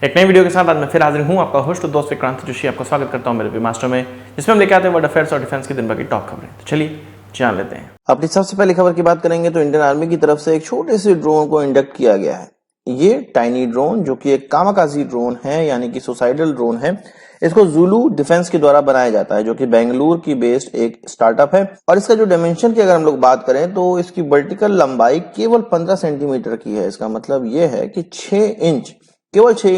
एक नई वीडियो के साथ आज मैं फिर हाजिर हूँ, आपका होस्ट और दोस्त विक्रांत जोशी। आपका स्वागत करता हूँ मेरे मास्टर में, जिसमें हम लेके आते हैं वर्ल्ड अफेयर्स और डिफेंस की दिन भर की टॉप खबरें। तो चलिए जान लेते हैं। अपनी सबसे पहली खबर की बात करेंगे तो इंडियन आर्मी की तरफ से एक छोटे से ड्रोन को इंडक्ट किया गया है। ये टाइनी ड्रोन जो कि एक कामाकाजी ड्रोन है, यानी कि सुसाइडल ड्रोन है। इसको जुलू डिफेंस के द्वारा बनाया जाता है, जो कि बेंगलुरु की बेस्ड एक स्टार्टअप है। और इसका जो डायमेंशन की अगर हम लोग बात करें तो इसकी वर्टिकल लंबाई केवल 15 सेंटीमीटर की है। इसका मतलब ये है कि 6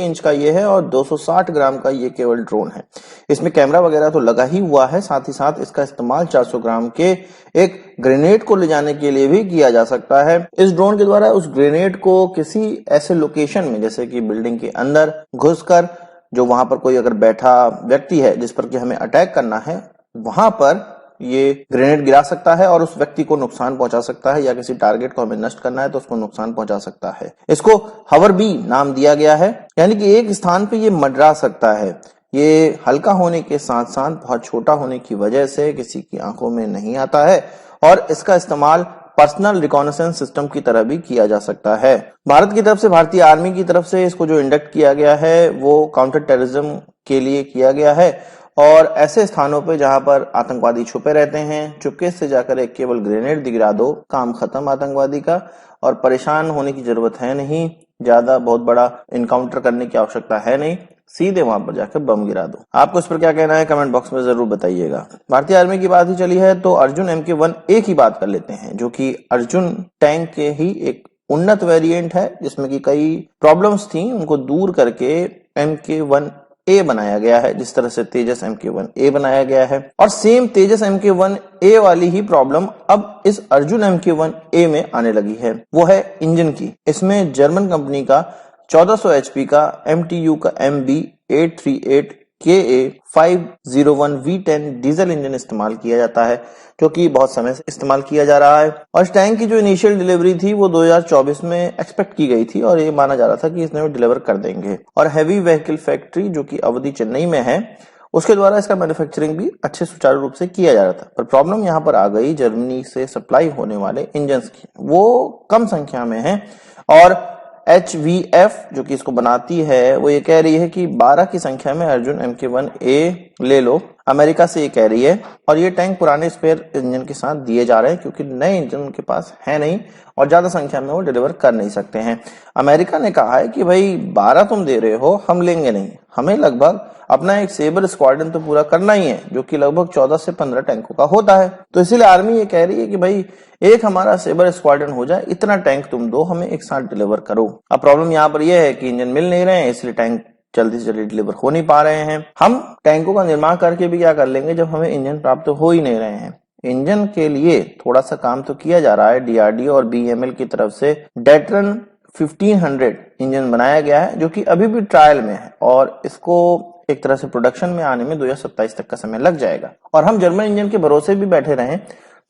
इंच का ये है और 260 ग्राम का ये केवल ड्रोन है। इसमें कैमरा वगैरह तो लगा ही हुआ है, साथ ही साथ इसका इस्तेमाल 400 ग्राम के एक ग्रेनेड को ले जाने के लिए भी किया जा सकता है। इस ड्रोन के द्वारा उस ग्रेनेड को किसी ऐसे लोकेशन में, जैसे कि बिल्डिंग के अंदर घुसकर, जो वहां पर कोई अगर बैठा व्यक्ति है जिस पर कि हमें अटैक करना है, वहां पर ये ग्रेनेड गिरा सकता है और उस व्यक्ति को नुकसान पहुंचा सकता है, या किसी टारगेट को हमें नष्ट करना है तो उसको नुकसान पहुंचा सकता है। इसको हवर बी नाम दिया गया है, यानी कि एक स्थान पे ये मंडरा सकता है। ये हल्का होने के साथ साथ बहुत छोटा होने की वजह से किसी की आंखों में नहीं आता है और इसका इस्तेमाल पर्सनल रिकॉनेसेंस सिस्टम की तरह भी किया जा सकता है। भारत की तरफ से, भारतीय आर्मी की तरफ से इसको जो इंडक्ट किया गया है वो काउंटर टेररिज्म के लिए किया गया है। और ऐसे स्थानों पे जहां पर आतंकवादी छुपे रहते हैं, चुपके से जाकर एक केवल ग्रेनेड गिरा दो, काम खत्म आतंकवादी का। और परेशान होने की जरूरत है नहीं, ज्यादा बहुत बड़ा इनकाउंटर करने की आवश्यकता है नहीं, सीधे वहां पर जाकर बम गिरा दो। आपको इस पर क्या कहना है कमेंट बॉक्स में जरूर बताइएगा। भारतीय आर्मी की बात ही चली है तो अर्जुन MK1A की बात कर लेते हैं, जो कि अर्जुन टैंक के ही एक उन्नत वेरिएंट है, जिसमें कि कई प्रॉब्लम्स थी, उनको दूर करके MK1A बनाया गया है। जिस तरह से तेजस MK1A बनाया गया है, और सेम तेजस MK1A वाली ही प्रॉब्लम अब इस अर्जुन MK1A में आने लगी है। वो है इंजन की। इसमें जर्मन कंपनी का 1400 HP का MTU का MB838KA501 V10 डीजल इंजन इस्तेमाल किया जाता है, जो कि बहुत समय से इस्तेमाल किया जा रहा है। और इस टैंक की जो इनिशियल डिलीवरी थी वो 2024 में एक्सपेक्ट की गई थी और ये माना जा रहा था कि इसने डिलीवर कर देंगे। और हैवी व्हीकल फैक्ट्री जो कि अवधि चेन्नई में है, उसके द्वारा इसका मैन्युफैक्चरिंग भी अच्छे सुचारू रूप से किया जा रहा था। पर प्रॉब्लम यहाँ पर आ गई जर्मनी से सप्लाई होने वाले इंजन की। वो कम संख्या में है और HVF जो कि इसको बनाती है वो ये कह रही है कि 12 की संख्या में अर्जुन MK1A ले लो। अमेरिका से ये कह रही है, और ये टैंक पुराने स्पेयर इंजन के साथ दिए जा रहे हैं, क्योंकि नए इंजन उनके पास है नहीं और ज्यादा संख्या में वो डिलीवर कर नहीं सकते हैं। अमेरिका ने कहा है कि भाई 12 तुम दे रहे हो, हम लेंगे नहीं, हमें लगभग अपना एक सेबर स्क्वाड्रन तो पूरा करना ही है, जो कि लगभग 14 से 15 टैंकों का होता है। तो इसीलिए आर्मी ये कह रही है कि भाई एक हमारा सेबर स्क्वाड्रन हो जाए, इतना टैंक तुम दो, हमें एक साथ डिलीवर करो। अब प्रॉब्लम यहाँ पर यह है कि इंजन मिल नहीं रहे हैं, इसलिए टैंक जल्दी से जल्दी डिलीवर हो नहीं पा रहे हैं। हम टैंकों का निर्माण करके भी क्या कर लेंगे जब हमें इंजन प्राप्त हो ही नहीं रहे हैं। इंजन के लिए थोड़ा सा काम तो किया जा रहा है। DRDO और BML की तरफ से डेट्रन 1500 इंजन बनाया गया है, जो कि अभी भी ट्रायल में है और इसको एक तरह से प्रोडक्शन में आने में 2027 तक का समय लग जाएगा। और हम जर्मन इंजन के भरोसे भी बैठे रहें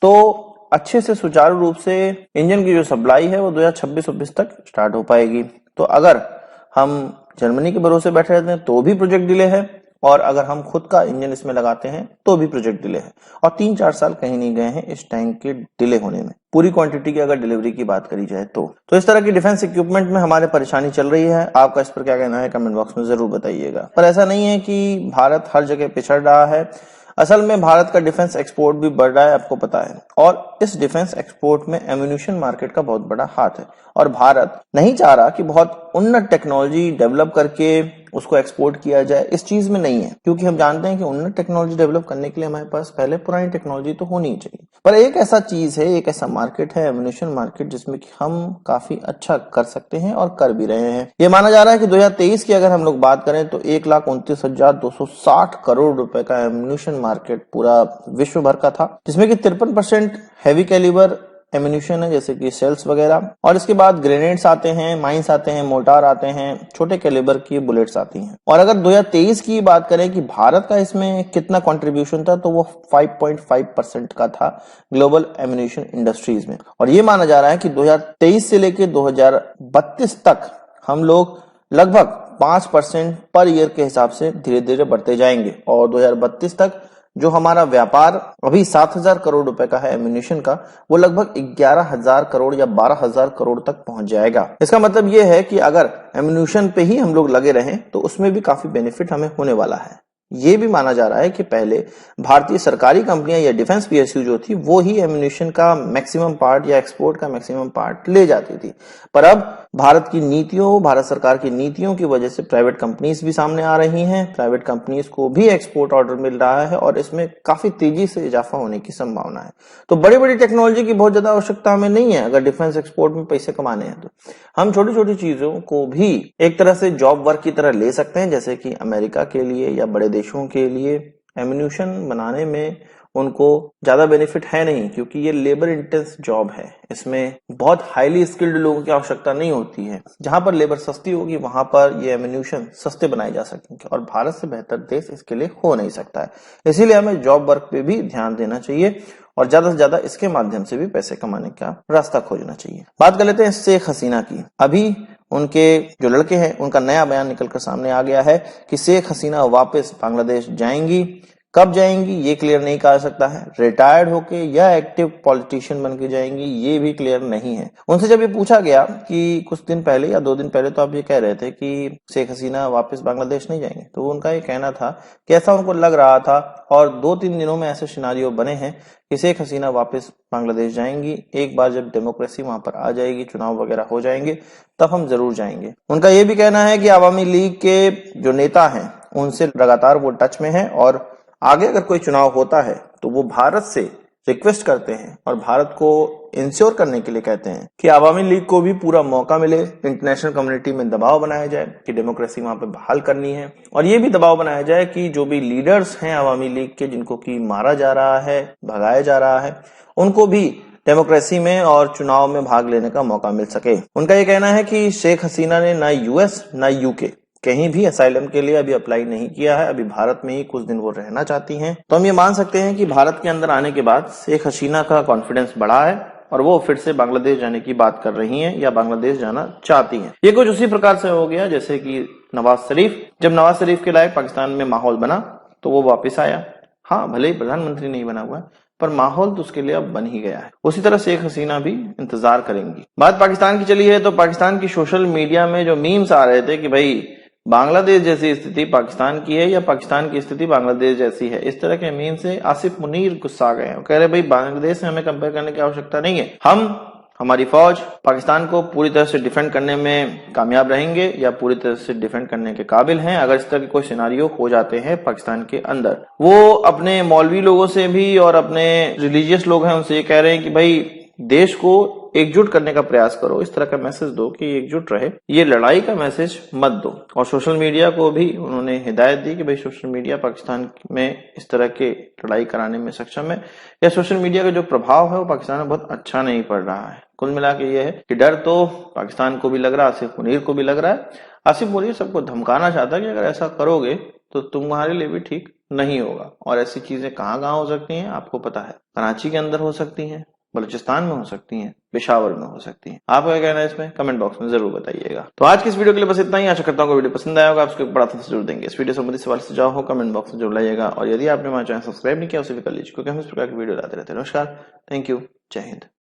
तो अच्छे से सुचारू रूप से इंजन की जो सप्लाई है वो 2026-26 तक स्टार्ट हो पाएगी। तो अगर हम जर्मनी के भरोसे बैठे रहते हैं तो भी प्रोजेक्ट डिले है, और अगर हम खुद का इंजन इसमें लगाते हैं तो भी प्रोजेक्ट डिले है। और 3-4 साल कहीं नहीं गए हैं इस टैंक के डिले होने में, पूरी क्वांटिटी की अगर डिलीवरी की बात करी जाए तो इस तरह की डिफेंस इक्विपमेंट में हमारे परेशानी चल रही है। आपका इस पर क्या कहना है कमेंट बॉक्स में जरूर बताइएगा। पर ऐसा नहीं है कि भारत हर जगह पिछड़ रहा है। असल में भारत का डिफेंस एक्सपोर्ट भी बढ़ रहा है, आपको पता है। और इस डिफेंस एक्सपोर्ट में एम्यूनिशन मार्केट का बहुत बड़ा हाथ है, और भारत नहीं चाह रहा कि बहुत उन्नत टेक्नोलॉजी डेवलप करके उसको एक्सपोर्ट किया जाए। इस चीज में नहीं है, क्योंकि हम जानते हैं कि उन्नत टेक्नोलॉजी डेवलप करने के लिए हमारे पास पहले पुरानी टेक्नोलॉजी तो होनी ही चाहिए। पर एक ऐसा चीज है, एक ऐसा मार्केट है एम्यूनिशन मार्केट, जिसमें कि हम काफी अच्छा कर सकते हैं और कर भी रहे हैं। ये माना जा रहा है कि 2023 की अगर हम लोग बात करें तो 1,29,260 करोड़ रुपए का एम्यूनिशन मार्केट पूरा विश्व भर का था, जिसमें कि 53% हैवी कैलिबर एम्यूनिशन है, जैसे कि सेल्स वगैरह, और इसके बाद ग्रेनेड्स आते हैं, माइंस आते हैं, मोर्टार आते हैं, छोटे कैलिबर की बुलेट्स आती हैं। और अगर 2023 की बात करें कि भारत का इसमें कितना कंट्रीब्यूशन था, तो वो 5.5% का था ग्लोबल एम्यूनिशन इंडस्ट्रीज में। और ये माना जा रहा है कि 2023 से लेकर 2032 तक हम लोग लगभग 5% पर ईयर के हिसाब से धीरे धीरे बढ़ते जाएंगे, और 2032 तक जो हमारा व्यापार अभी 7,000 करोड़ रुपए का है एम्यूनिशन का, वो लगभग 11,000 करोड़ या 12,000 करोड़ तक पहुंच जाएगा। इसका मतलब ये है कि अगर एम्यूनिशन पे ही हम लोग लगे रहें तो उसमें भी काफी बेनिफिट हमें होने वाला है। ये भी माना जा रहा है कि पहले भारतीय सरकारी कंपनियां या डिफेंस पीएसयू जो थी वो ही एम्यूनिशन का मैक्सिमम पार्ट या एक्सपोर्ट का मैक्सिमम पार्ट ले जाती थी, पर अब भारत की नीतियों, भारत सरकार की नीतियों की वजह से प्राइवेट कंपनीज भी सामने आ रही हैं। प्राइवेट कंपनीज को भी एक्सपोर्ट ऑर्डर मिल रहा है और इसमें काफी तेजी से इजाफा होने की संभावना है। तो बड़ी बड़ी टेक्नोलॉजी की बहुत ज्यादा आवश्यकता हमें नहीं है अगर डिफेंस एक्सपोर्ट में पैसे कमाने हैं। तो हम छोटी छोटी चीजों को भी एक तरह से जॉब वर्क की तरह ले सकते हैं, जैसे कि अमेरिका के लिए या बड़े देशों के लिए एम्यूनिशन बनाने में उनको ज्यादा बेनिफिट है नहीं, क्योंकि ये लेबर इंटेंस जॉब है। इसमें बहुत हाईली स्किल्ड लोगों की आवश्यकता नहीं होती है। जहां पर लेबर सस्ती होगी वहां पर ये एम्यूनिशन सस्ते बनाए जा सकेंगे और भारत से बेहतर देश इसके लिए हो नहीं सकता है। इसीलिए हमें जॉब वर्क पे भी ध्यान देना चाहिए और ज्यादा से ज्यादा इसके माध्यम से भी पैसे कमाने का रास्ता खोजना चाहिए। बात कर लेते हैं शेख हसीना की। अभी उनके जो लड़के हैं उनका नया बयान निकलकर सामने आ गया है कि शेख हसीना वापस बांग्लादेश जाएंगी। कब जाएंगी ये क्लियर नहीं कहा सकता है। रिटायर्ड होके या एक्टिव पॉलिटिशियन बन के जाएंगी ये भी क्लियर नहीं है। उनसे जब ये पूछा गया कि कुछ दिन पहले या 2 दिन पहले तो आप ये कह रहे थे कि शेख हसीना वापस बांग्लादेश नहीं जाएंगे, तो उनका ये कहना था कि ऐसा उनको लग रहा था और 2-3 दिनों में ऐसे सिनारियो बने हैं कि शेख हसीना वापस बांग्लादेश जाएंगी। एक बार जब डेमोक्रेसी वहां पर आ जाएगी, चुनाव वगैरह हो जाएंगे, तब हम जरूर जाएंगे। उनका ये भी कहना है कि आवामी लीग के जो नेता हैं उनसे लगातार वो टच में है और आगे अगर कोई चुनाव होता है तो वो भारत से रिक्वेस्ट करते हैं और भारत को इंश्योर करने के लिए कहते हैं कि आवामी लीग को भी पूरा मौका मिले, इंटरनेशनल कम्युनिटी में दबाव बनाया जाए कि डेमोक्रेसी वहां पे बहाल करनी है, और ये भी दबाव बनाया जाए कि जो भी लीडर्स हैं आवामी लीग के जिनको की मारा जा रहा है, भगाया जा रहा है, उनको भी डेमोक्रेसी में और चुनाव में भाग लेने का मौका मिल सके। उनका ये कहना है कि शेख हसीना ने ना यूएस ना यूके कहीं भी असाइलम के लिए अभी अप्लाई नहीं किया है। अभी भारत में ही कुछ दिन वो रहना चाहती हैं। तो हम ये मान सकते हैं कि भारत के अंदर आने के बाद शेख हसीना का कॉन्फिडेंस बढ़ा है और वो फिर से बांग्लादेश जाने की बात कर रही हैं या बांग्लादेश जाना चाहती हैं। ये कुछ उसी प्रकार से हो गया जैसे कि नवाज शरीफ, जब नवाज शरीफ के लायक पाकिस्तान में माहौल बना तो वो वापस आया। हाँ, भले ही प्रधानमंत्री नहीं बना हुआ है पर माहौल तो उसके लिए अब बन ही गया है। उसी तरह शेख हसीना भी इंतजार करेंगी। बात पाकिस्तान की चली है तो पाकिस्तान की सोशल मीडिया में जो मीम्स आ रहे थे कि भाई बांग्लादेश जैसी स्थिति पाकिस्तान की है या पाकिस्तान की स्थिति बांग्लादेश जैसी है, इस तरह के मीम से आसिफ मुनीर गुस्सा आ गए हैं। कह रहे भाई बांग्लादेश से हमें कंपेयर करने की आवश्यकता नहीं है। हमारी फौज पाकिस्तान को पूरी तरह से डिफेंड करने में कामयाब रहेंगे या पूरी तरह से डिफेंड करने के काबिल हैं अगर इस तरह के कोई सिनारियो हो जाते हैं पाकिस्तान के अंदर। वो अपने मौलवी लोगों से भी और अपने रिलीजियस लोग हैं उनसे ये कह रहे हैं कि भाई देश को एकजुट करने का प्रयास करो, इस तरह का मैसेज दो कि एकजुट रहे, ये लड़ाई का मैसेज मत दो। और सोशल मीडिया को भी उन्होंने हिदायत दी कि भाई सोशल मीडिया पाकिस्तान में इस तरह के लड़ाई कराने में सक्षम है या सोशल मीडिया का जो प्रभाव है वो पाकिस्तान में बहुत अच्छा नहीं पड़ रहा है। कुल मिला के ये है कि डर तो पाकिस्तान को भी लग रहा है, आसिफ मुनीर को भी लग रहा है। आसिफ मुनीर सबको धमकाना चाहता है कि अगर ऐसा करोगे तो तुम्हारे लिए भी ठीक नहीं होगा। और ऐसी चीजें कहाँ हो सकती हैं आपको पता है, कराची के अंदर हो सकती हैं, बलूचिस्तान में हो सकती हैं, पेशावर में हो सकती हैं। आपका क्या कहना है इसमें कमेंट बॉक्स में जरूर बताइएगा। तो आज की इस वीडियो के लिए बस इतना ही। आशा करता हूँ वीडियो पसंद आया होगा, आपको एक बड़ा था जरूर देंगे। इस वीडियो संबंधित सवाल सुझाव हो कमेंट बॉक्स में जरूर लाइएगा और यदि आपने हमारा चैनल सब्सक्राइब नहीं किया उसे भी कर लीजिए क्योंकि हम इस प्रकार की वीडियो लाते रहते हैं। नमस्कार, थैंक यू, जय हिंद।